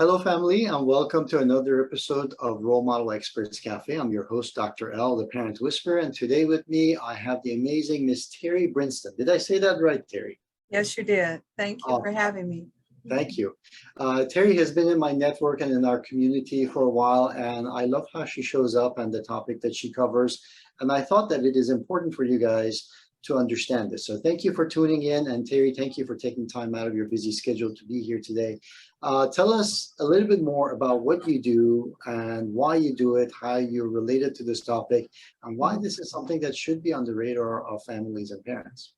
Hello, family, and welcome to another episode of Role Model Experts Cafe. I'm your host, Dr. L, the Parent Whisperer, and today with me, I have the amazing Miss Terri Brinston. Did I say that right, Terri? Yes, you did. Thank you for having me. Thank you. Terri has been in my network and in our community for a while, and I love how she shows up and the topic that she covers. And I thought that it is important for you guys to understand this. So thank you for tuning in. And Terri, thank you for taking time out of your busy schedule to be here today. Tell us a little bit more about what you do and why you do it, how you're related to this topic, and why this is something that should be on the radar of families and parents.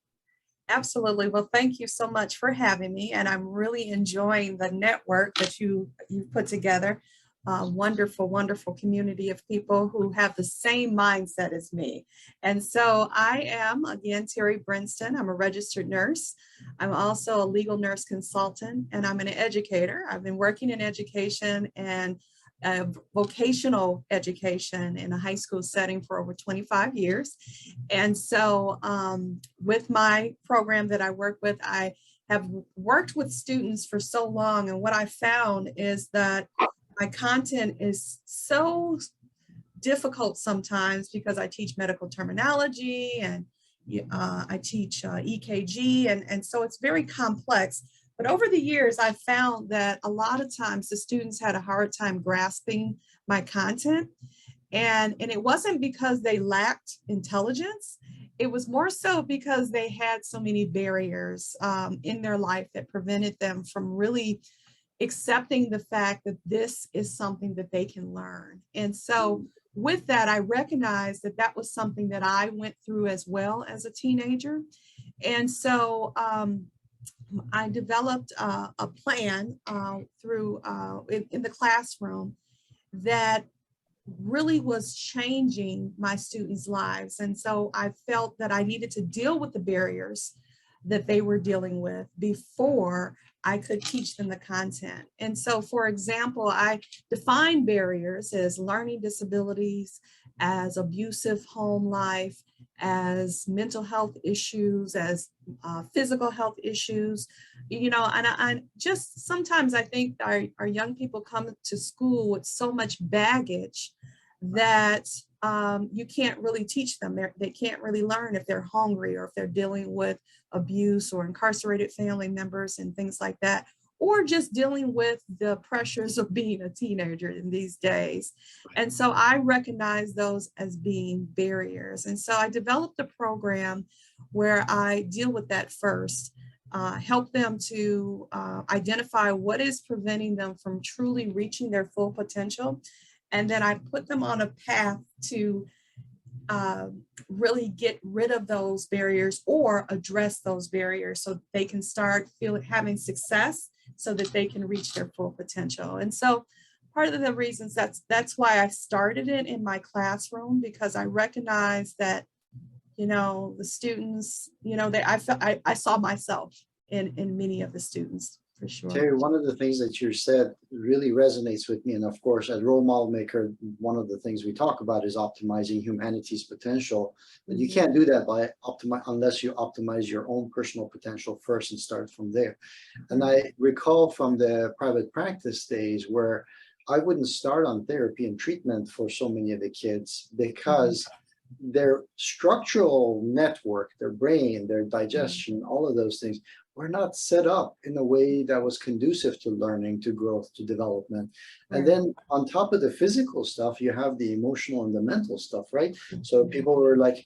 Absolutely. Well, thank you so much for having me. And I'm really enjoying the network that you've put together. Wonderful, wonderful community of people who have the same mindset as me. And so I am, again, Terri Brinston. I'm a registered nurse. I'm also a legal nurse consultant, and I'm an educator. I've been working in education and vocational education in a high school setting for over 25 years. And so with my program that I work with, I have worked with students for so long. And what I found is that my content is so difficult sometimes because I teach medical terminology and I teach EKG. And so it's very complex. But over the years, I found that a lot of times the students had a hard time grasping my content. And it wasn't because they lacked intelligence. It was more so because they had so many barriers in their life that prevented them from really accepting the fact that this is something that they can learn. And so with that, I recognized that that was something that I went through as well as a teenager. And so I developed a plan through in the classroom that really was changing my students' lives. And so I felt that I needed to deal with the barriers that they were dealing with before I could teach them the content. And so, for example, I define barriers as learning disabilities, as abusive home life, as mental health issues, as physical health issues, and I just sometimes I think our young people come to school with so much baggage that you can't really teach them. They can't really learn if they're hungry or if they're dealing with abuse or incarcerated family members and things like that, or just dealing with the pressures of being a teenager in these days. And so I recognize those as being barriers. And so I developed a program where I deal with that first, help them to identify what is preventing them from truly reaching their full potential. And then I put them on a path to really get rid of those barriers or address those barriers so they can start having success so that they can reach their full potential. And so part of the reasons that's why I started it in my classroom, because I recognize that, the students, I saw myself in many of the students. For sure. Terri, one of the things that you said really resonates with me. And of course, as Role Model Maker, one of the things we talk about is optimizing humanity's potential. But you can't do that by unless you optimize your own personal potential first and start from there. And I recall from the private practice days where I wouldn't start on therapy and treatment for so many of the kids because their structural network, their brain, their digestion, all of those things were not set up in a way that was conducive to learning, to growth, to development. And then on top of the physical stuff, you have the emotional and the mental stuff, right? So people were like,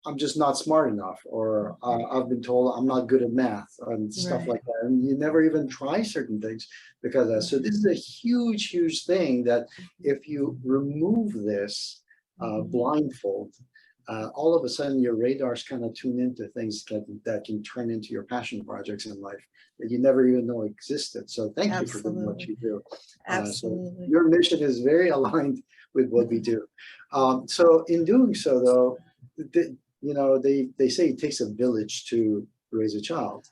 I'm just not smart enough, or I've been told I'm not good at math and stuff like that. And you never even try certain things because of that. So this is a huge, huge thing that if you remove this blindfold, all of a sudden your radars kind of tune into things that can turn into your passion projects in life that you never even know existed. So thank you for doing what you do. So your mission is very aligned with what we do. So in doing so, though, they say it takes a village to raise a child.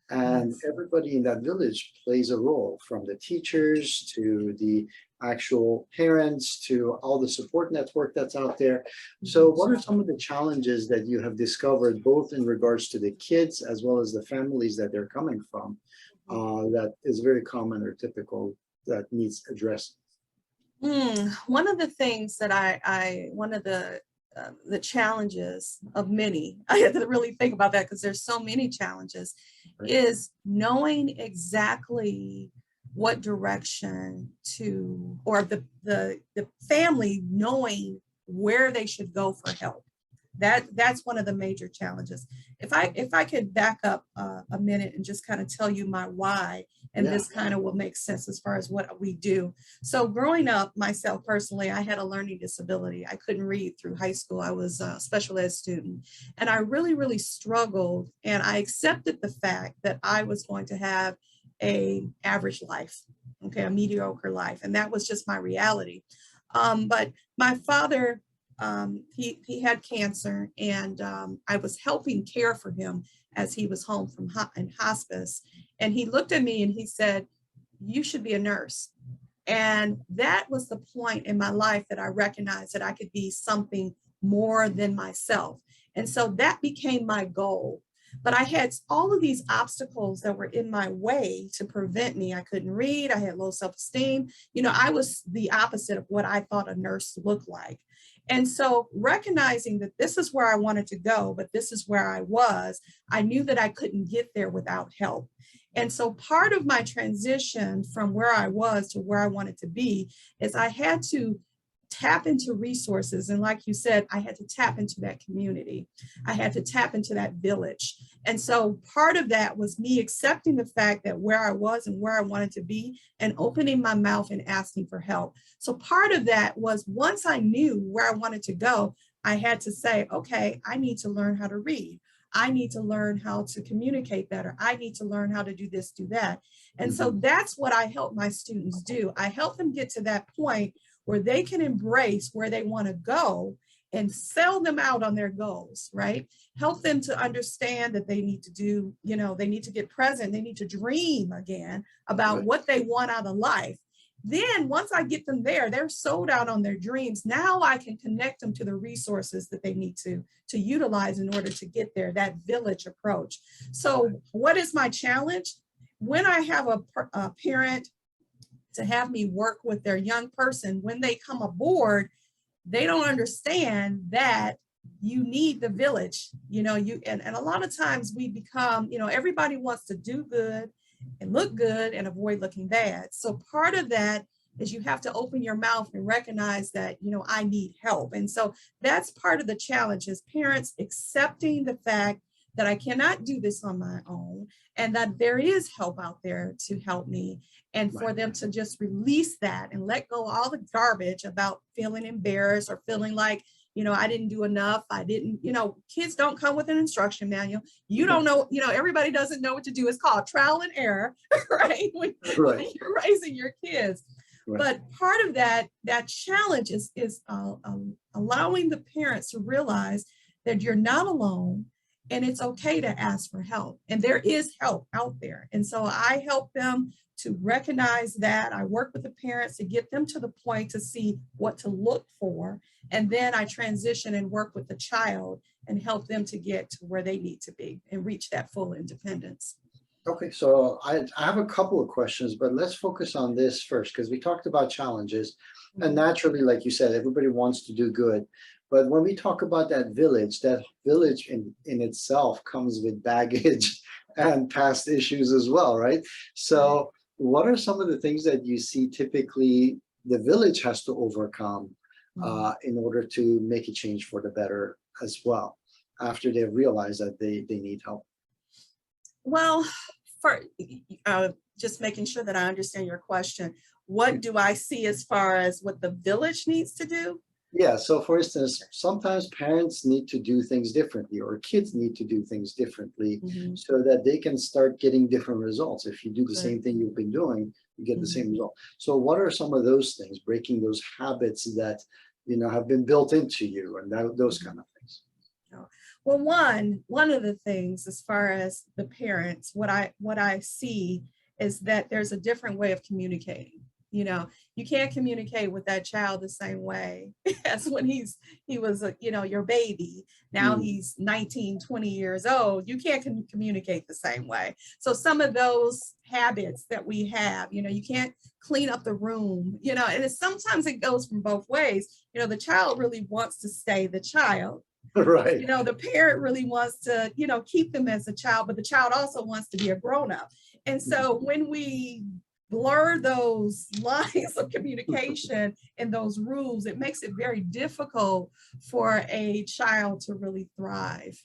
And everybody in that village plays a role, from the teachers to the actual parents to all the support network that's out there. So what are some of the challenges that you have discovered, both in regards to the kids as well as the families that they're coming from, that is very common or typical that needs addressing? One of the things that one of the challenges of many, I had to really think about that because there's so many challenges, Right. is knowing exactly what direction to, or the family knowing where they should go for help. That's one of the major challenges. If I could back up a minute and just kind of tell you my why, and Yeah. this kind of will make sense as far as what we do. So growing up, myself personally, I had a learning disability. I couldn't read through high school. I was a special ed student, and I really, really struggled. And I accepted the fact that I was going to have a average life, okay, a mediocre life, and that was just my reality. But my father, he had cancer, and I was helping care for him as he was home from in hospice. And he looked at me and he said, "You should be a nurse." And that was the point in my life that I recognized that I could be something more than myself. And so that became my goal. But I had all of these obstacles that were in my way to prevent me. I couldn't read. I had low self-esteem. I was the opposite of what I thought a nurse looked like. And so recognizing that this is where I wanted to go, but this is where I was, I knew that I couldn't get there without help. And so part of my transition from where I was to where I wanted to be is I had to tap into resources. And like you said, I had to tap into that community. I had to tap into that village. And so part of that was me accepting the fact that where I was and where I wanted to be, and opening my mouth and asking for help. So part of that was, once I knew where I wanted to go, I had to say, okay, I need to learn how to read. I need to learn how to communicate better. I need to learn how to do this, do that. And so that's what I help my students do. I help them get to that point where they can embrace where they want to go and sell them out on their goals, right? Help them to understand that they need to do, they need to get present. They need to dream again about what they want out of life. Then once I get them there, they're sold out on their dreams. Now I can connect them to the resources that they need to utilize in order to get there, that village approach. So what is my challenge? When I have a parent to have me work with their young person, when they come aboard, they don't understand that you need the village, and a lot of times we become, everybody wants to do good and look good and avoid looking bad. So part of that is you have to open your mouth and recognize that, I need help. And so that's part of the challenge, is parents accepting the fact that I cannot do this on my own, and that there is help out there to help me, and for them to just release that and let go all the garbage about feeling embarrassed or feeling like, I didn't do enough. I didn't, kids don't come with an instruction manual. You don't know, everybody doesn't know what to do. It's called trial and error, right? When you're raising your kids. Right. But part of that challenge is allowing the parents to realize that you're not alone, and it's okay to ask for help. And there is help out there. And so I help them to recognize that. I work with the parents to get them to the point to see what to look for. And then I transition and work with the child and help them to get to where they need to be and reach that full independence. Okay, so I have a couple of questions, but let's focus on this first, because we talked about challenges. And naturally, like you said, everybody wants to do good. But when we talk about that village in itself comes with baggage and past issues as well, right? So what are some of the things that you see typically the village has to overcome in order to make a change for the better as well, after they realize that they need help? Well, for just making sure that I understand your question, what do I see as far as what the village needs to do? Yeah, so for instance, sometimes parents need to do things differently, or kids need to do things differently so that they can start getting different results. If you do the same thing you've been doing, you get the same result. So what are some of those things, breaking those habits that, have been built into you, and those kind of things? Well, one of the things, as far as the parents, what I see is that there's a different way of communicating. You can't communicate with that child the same way as when he was, your baby. Now he's 19, 20 years old. You can't communicate the same way. So some of those habits that we have, you can't clean up the room, and sometimes it goes from both ways. The child really wants to stay the child. Right. The parent really wants to, keep them as a child, but the child also wants to be a grown-up. And so when we blur those lines of communication and those rules, it makes it very difficult for a child to really thrive.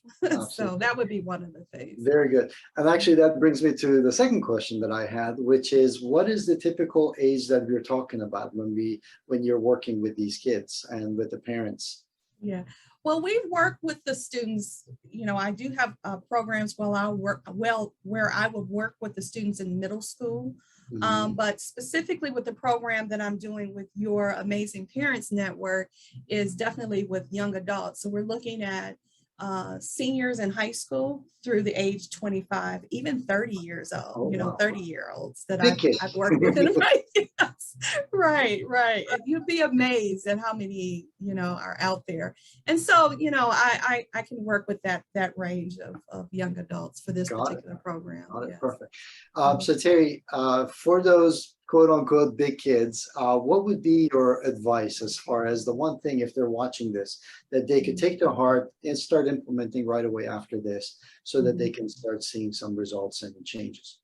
So that would be one of the things. Very good. And actually that brings me to the second question that I had, which is, what is the typical age that we're talking about when you're working with these kids and with the parents? Yeah. Well, we work with the students. I do have programs where I would work with the students in middle school. But specifically with the program that I'm doing with your Amazing Parents Network is definitely with young adults. So we're looking at seniors in high school through the age 25, even 30 years old, 30-year-olds that I've worked with in my yes. Right. And you'd be amazed at how many, are out there. And so, I can work with that range of young adults for this particular program. Yes. Perfect. So Terri, for those quote unquote big kids, what would be your advice as far as the one thing, if they're watching this, that they could take to heart and start implementing right away after this so that they can start seeing some results and changes?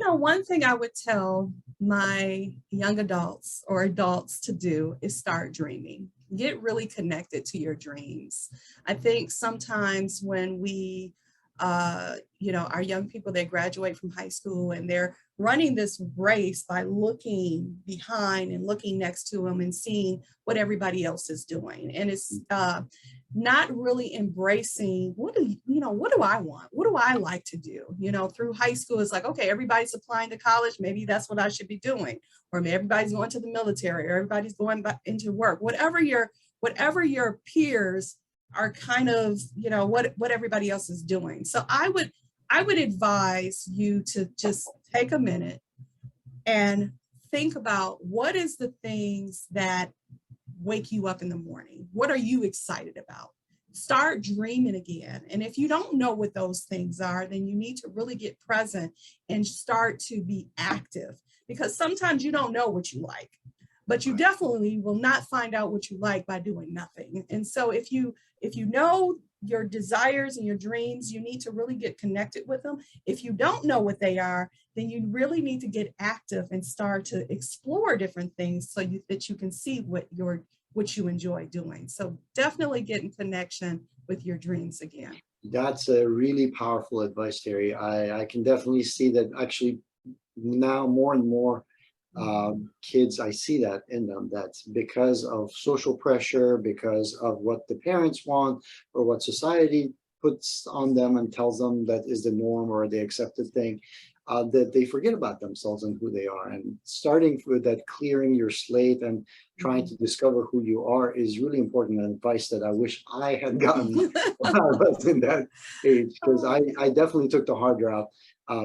One thing I would tell my young adults or adults to do is start dreaming. Get really connected to your dreams. I think sometimes when we our young people, they graduate from high school and they're running this race by looking behind and looking next to them and seeing what everybody else is doing. And it's not really embracing, what do I want? What do I like to do? Through high school, it's like, okay, everybody's applying to college. Maybe that's what I should be doing. Or maybe everybody's going to the military, or everybody's going back into work, whatever your peers are kind of, what everybody else is doing. So I would advise you to just take a minute and think about what is the things that wake you up in the morning. What are you excited about? Start dreaming again. And if you don't know what those things are, then you need to really get present and start to be active, because sometimes you don't know what you like, but you definitely will not find out what you like by doing nothing. And so if you know your desires and your dreams, you need to really get connected with them. If you don't know what they are, then you really need to get active and start to explore different things so that you can see what you enjoy doing. So definitely get in connection with your dreams again. That's a really powerful advice, Terri. I can definitely see that actually now more and more kids, I see that in them. That's because of social pressure, because of what the parents want or what society puts on them and tells them that is the norm or the accepted thing, that they forget about themselves and who they are. And starting with that, clearing your slate and trying to discover who you are is really important, and advice that I wish I had gotten when I was in that age, because I definitely took the hard route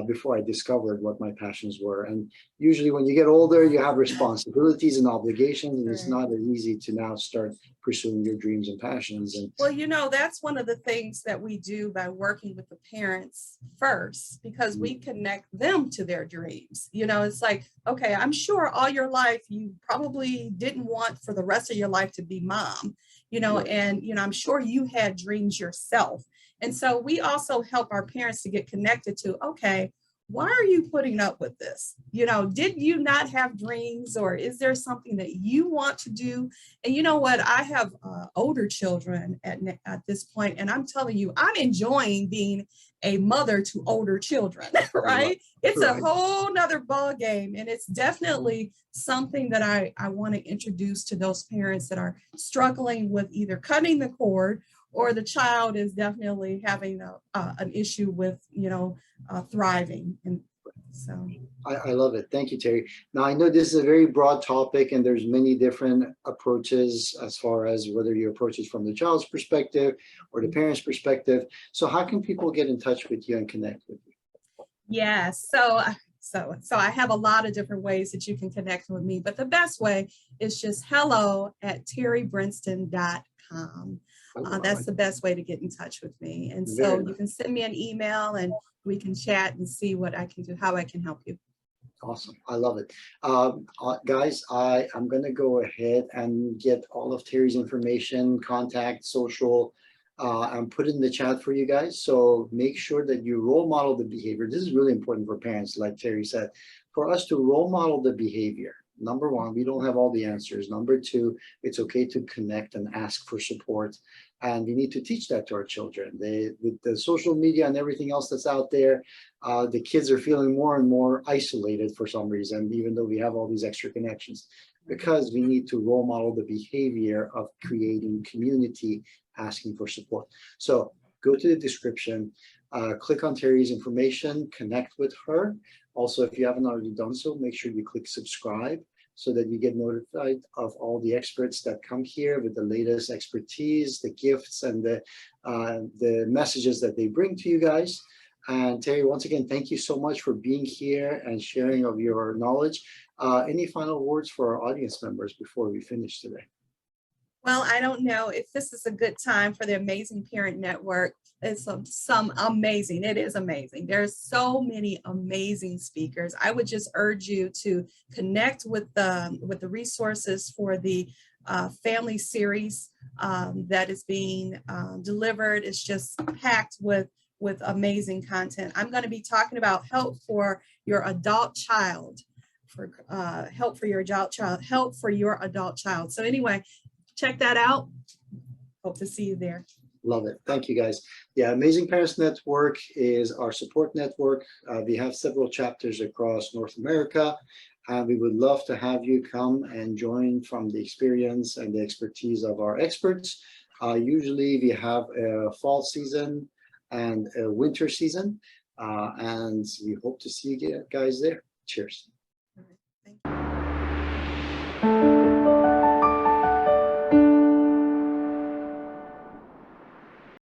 before I discovered what my passions were. And usually when you get older, you have responsibilities and obligations, and it's not as easy to now start pursuing your dreams and passions. And well, that's one of the things that we do by working with the parents first, because we connect them to their dreams. It's like, okay, I'm sure all your life you probably didn't want for the rest of your life to be mom, and I'm sure you had dreams yourself. And so we also help our parents to get connected to, okay, why are you putting up with this? Did you not have dreams, or is there something that you want to do? And you know what? I have older children at this point, and I'm telling you, I'm enjoying being a mother to older children, right? It's a whole nother ball game. And it's definitely something that I want to introduce to those parents that are struggling with either cutting the cord, or the child is definitely having an issue with, thriving. And so I love it. Thank you, Terri. Now, I know this is a very broad topic and there's many different approaches as far as whether you approach it from the child's perspective or the parent's perspective. So how can people get in touch with you and connect with you? Yeah, So I have a lot of different ways that you can connect with me, but the best way is just hello@terribrinston.com. That's the best way to get in touch with me. And so Very you can send me an email and we can chat and see what I can do, how I can help you. awesome. I love it. Guys, I'm going to go ahead and get all of Terri's information, contact, social, and put it in the chat for you guys. So make sure that you role model the behavior. This is really important for parents, like Terri said, for us to role model the behavior. Number one, we don't have all the answers. Number two, it's okay to connect and ask for support. And we need to teach that to our children. With the social media and everything else that's out there, the kids are feeling more and more isolated for some reason, even though we have all these extra connections, because we need to role model the behavior of creating community, asking for support. So go to the description, click on Terri's information, connect with her. Also, if you haven't already done so, make sure you click subscribe so that you get notified of all the experts that come here with the latest expertise, the gifts, and the messages that they bring to you guys. And Terri, once again, thank you so much for being here and sharing of your knowledge. Any final words for our audience members before we finish today? Well, I don't know if this is a good time for the Amazing Parent Network. It's some amazing, it is amazing. There's so many amazing speakers. I would just urge you to connect with the resources for the family series that is being delivered. It's just packed with amazing content. I'm going to be talking about help for your adult child, help for your adult child. So anyway, check that out. Hope to see you there. Love it. Thank you, guys. Yeah, Amazing Parents Network is our support network. We have several chapters across North America, and we would love to have you come and join from the experience and the expertise of our experts. Usually we have a fall season and a winter season, and we hope to see you guys there. Cheers. All right. Thank you.